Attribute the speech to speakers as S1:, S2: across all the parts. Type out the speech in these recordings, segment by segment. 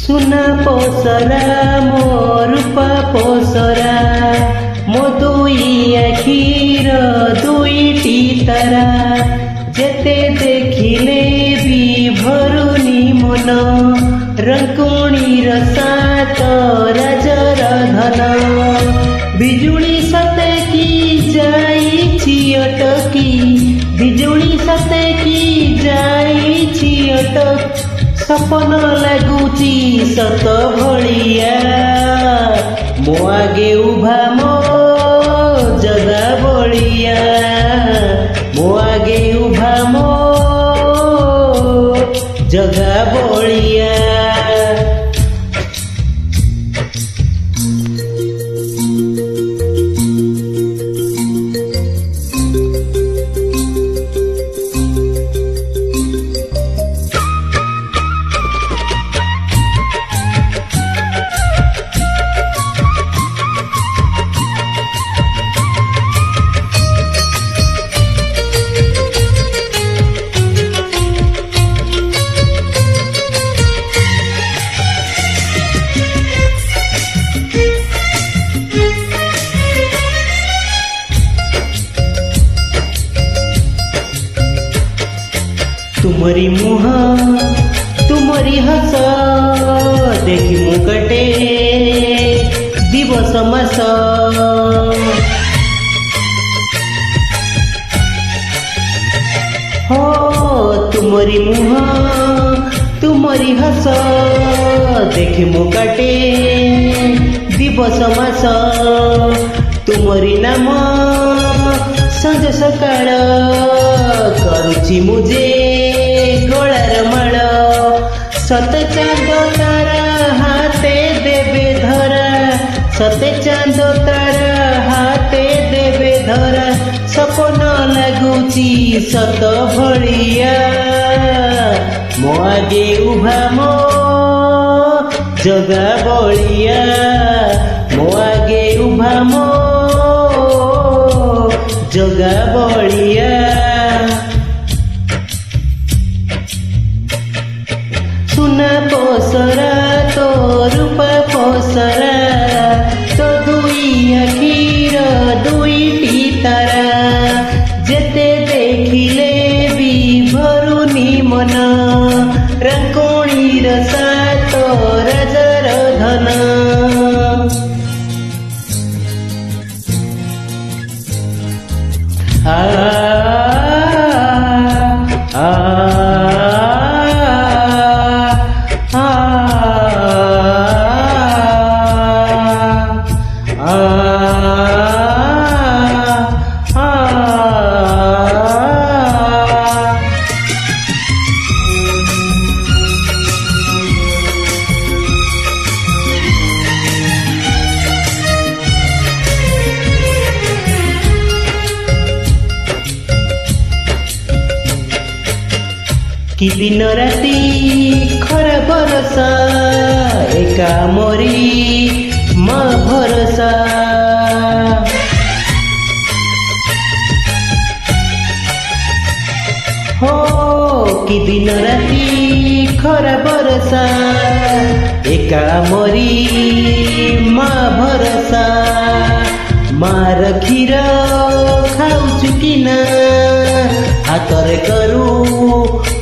S1: सुना पोसरा मो रूपा पोसरा मो दुई आखिर दुईटी तारा जेते देखिले भी भरुनी मन रंकुणीर सात राजर धन बिजुली सते की जाइछि अटकी बिजुली सते की जाइछि अटक सपन लगुची सत भलिया मो आगे उभा मो जगा बलिया मो आगे उभा मो जगा बलिया तुमरी मुह तुमरी हस देखी मुकटे दिवस मास हो तुमरी मुह तुमरी हस देखी मुकटे दिवस मास तुमरी नाम संज सकाळ करुची मुझे गोळार माळ सत चांद तारा हाते देवे धरा सते चांद तारा हाते देवे धरा सपन लगुची सत भलिया मो आगे उभा मो जगा बलिया मो आगे उभा मो जगा बलिया सुना पोसरा तो रूपा पोसरा तो दुई आखिर दुईटी तारा जेते देखिले भी भरुनी मन रंकुणीर सात राजर धन कि दिन राती खरा बरसा एका मोरी माँ भरोसा हो कि दिन राती खरा बरसा एका मोरी माँ भरोसा मार क्षीर खाऊछु कि ना हातरे करू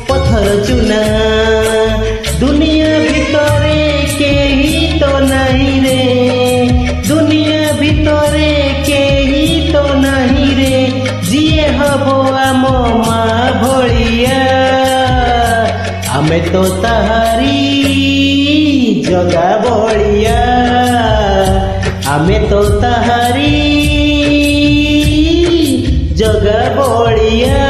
S1: पत्थर चुना दुनिया भितरे केही तो नहीं रे दुनिया भितरे केही तो नहीं रे जिए हबो आम माँ भलिया आमे तो ताहारी जगा बलिया आमे तो ताहारी जगा बलिया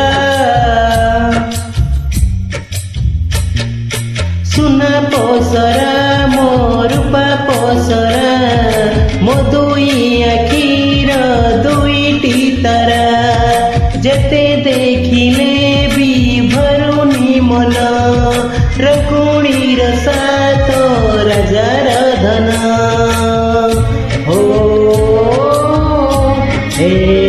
S1: ସୁନା ପସରା ମୋ ରୂପା ପସରା ମୋ ଦୁଇ ଆଖିର ଦୁଇଟି ତାରା ଯେତେ ଦେଖିଲେ ବି ଭରୁନି ମନ ରକୁଣୀର ସାତ ରାଜାର ଧନ। ଓ ହେ